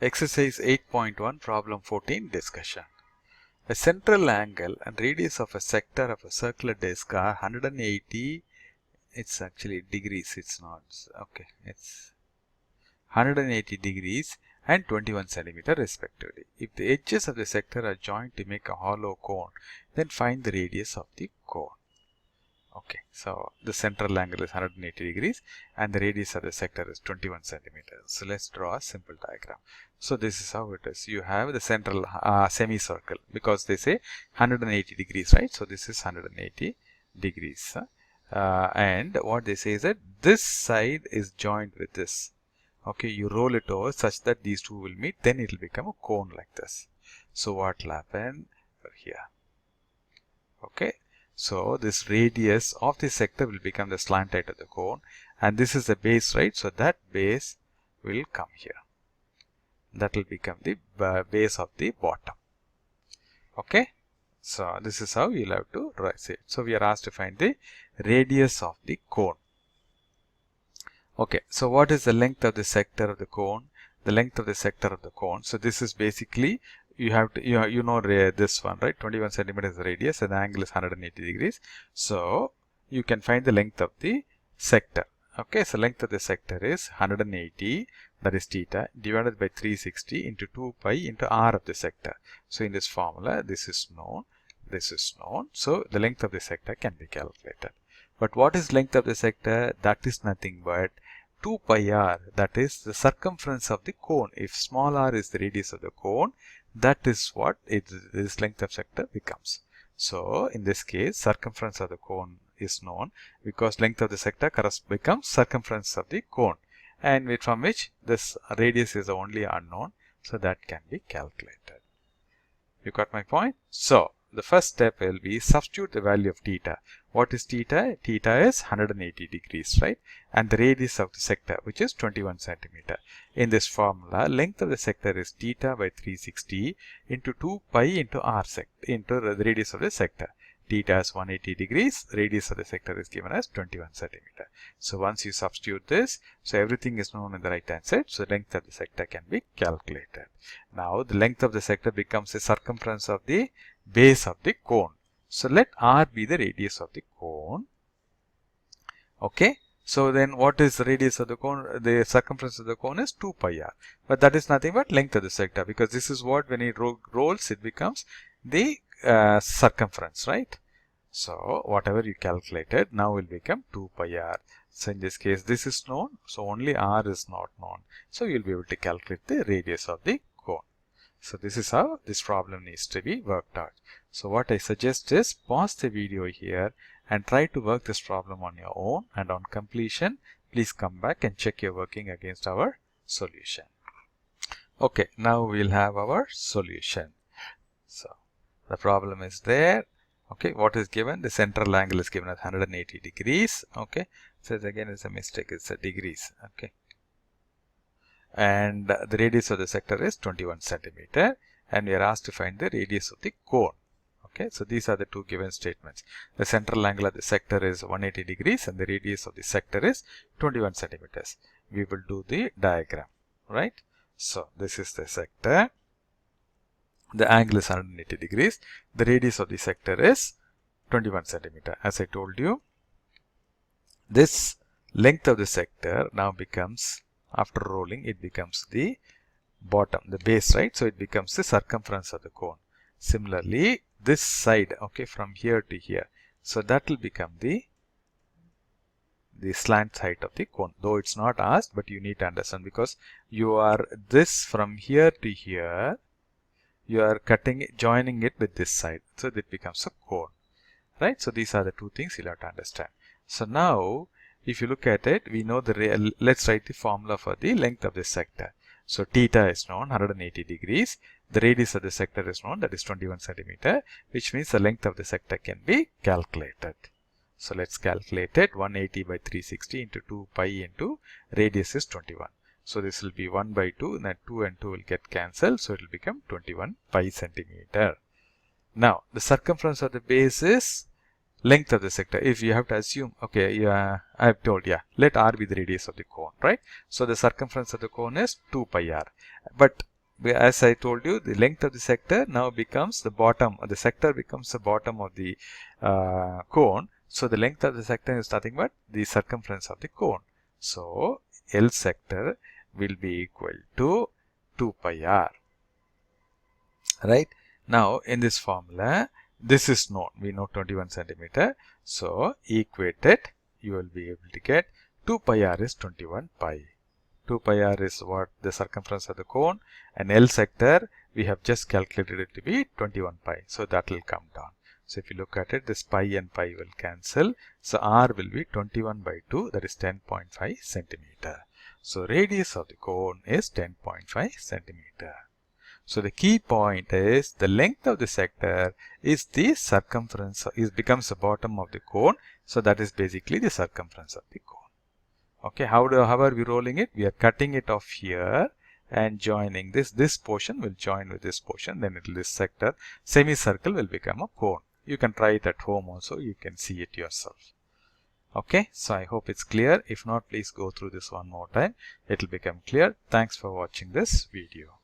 Exercise 8.1 problem 14 discussion. A central angle and radius of a sector of a circular disc are 180, it's actually degrees, it's not, okay, it's 180 degrees and 21 centimeter respectively. If the edges of the sector are joined to make a hollow cone, then find the radius of the cone. Okay, so the central angle is 180 degrees and the radius of the sector is 21 centimeters. So let's draw a simple diagram. So this is how it is. You have the central semicircle because they say 180 degrees, right? So this is 180 degrees. And what they say is that this side is joined with this. Okay, you roll it over such that these two will meet, then it will become a cone like this. So what will happen here? Okay. So this radius of the sector will become the slant height of the cone, and this is the base, right? So that base will come here. That will become the base of the bottom. Okay. So this is how you'll have to write it. So we are asked to find the radius of the cone. Okay. So what is the length of the sector of the cone? The length of the sector of the cone. So this is basically, you have to, you know this one, right? 21 centimeters is the radius and the angle is 180 degrees. So you can find the length of the sector. Okay, so length of the sector is 180, that is theta, divided by 360 into 2 pi into r of the sector. So in this formula, this is known, this is known. So the length of the sector can be calculated. But what is length of the sector? That is nothing but 2 pi r, that is the circumference of the cone. If small r is the radius of the cone, that is what this length of sector becomes. So in this case, circumference of the cone is known because length of the sector becomes circumference of the cone, and from which this radius is the only unknown, so that can be calculated. You got my point? So the first step will be substitute the value of theta. What is theta? Theta is 180 degrees, right? And the radius of the sector, which is 21 centimeter. In this formula, length of the sector is theta by 360 into 2 pi into r into the radius of the sector. Theta is 180 degrees, radius of the sector is given as 21 centimeter. So once you substitute this, so everything is known on the right hand side, so length of the sector can be calculated. Now the length of the sector becomes the circumference of the base of the cone. So let r be the radius of the cone. Okay. So then what is the radius of the cone? The circumference of the cone is 2 pi r. But that is nothing but length of the sector, because this is what, when it rolls, it becomes the circumference, right? So whatever you calculated now will become 2 pi r. So in this case, this is known, so only r is not known. So you'll be able to calculate the radius of the cone. So this is how this problem needs to be worked out. So what I suggest is pause the video here and try to work this problem on your own, and on completion, please come back and check your working against our solution. Okay, now we'll have our solution. So the problem is there. Okay, what is given? The central angle is given as 180 degrees. Okay, so again it's a mistake, it's a degrees. Okay, and the radius of the sector is 21 centimeter, and we are asked to find the radius of the cone. Okay, so these are the two given statements. The central angle of the sector is 180 degrees and the radius of the sector is 21 centimeters. We will do the diagram, right? So this is the sector. The angle is 180 degrees. The radius of the sector is 21 centimeter. As I told you, this length of the sector now becomes, after rolling, it becomes the bottom, the base, right? So it becomes the circumference of the cone. Similarly, this side, okay, from here to here, so that will become the slant height of the cone. Though it's not asked, but you need to understand, because you are this from here to here, you are cutting it, joining it with this side, so that becomes a cone, right? So these are the two things you'll have to understand. So now, if you look at it, we know the let's write the formula for the length of the sector. So theta is known, 180 degrees. The radius of the sector is known, that is 21 centimeter, which means the length of the sector can be calculated. So let's calculate it. 180 by 360 into 2 pi into radius is 21. So this will be 1 by 2, and then 2 and 2 will get cancelled, so it will become 21 pi centimeter. Now the circumference of the base is length of the sector. If you have to assume, okay, yeah, I have told, let r be the radius of the cone, right? So the circumference of the cone is 2 pi r. But as I told you, the length of the sector now becomes the bottom, or the sector becomes the bottom of the cone. So the length of the sector is nothing but the circumference of the cone. So L sector will be equal to 2 pi r. Right? Now in this formula, this is known. We know 21 centimeter. So equate it. You will be able to get 2 pi r is 21 pi. 2 pi r is what the circumference of the cone, and L sector we have just calculated it to be 21 pi. So that will come down. So if you look at it, this pi and pi will cancel. So r will be 21 by 2, that is 10.5 centimeter. So radius of the cone is 10.5 centimeter. So the key point is the length of the sector is the circumference, becomes the bottom of the cone. So that is basically the circumference of the cone. Okay, how are we rolling it? We are cutting it off here and joining this portion will join with this portion, then this sector, semicircle will become a cone. You can try it at home also, you can see it yourself. Okay, so I hope it's clear. If not, please go through this one more time. It will become clear. Thanks for watching this video.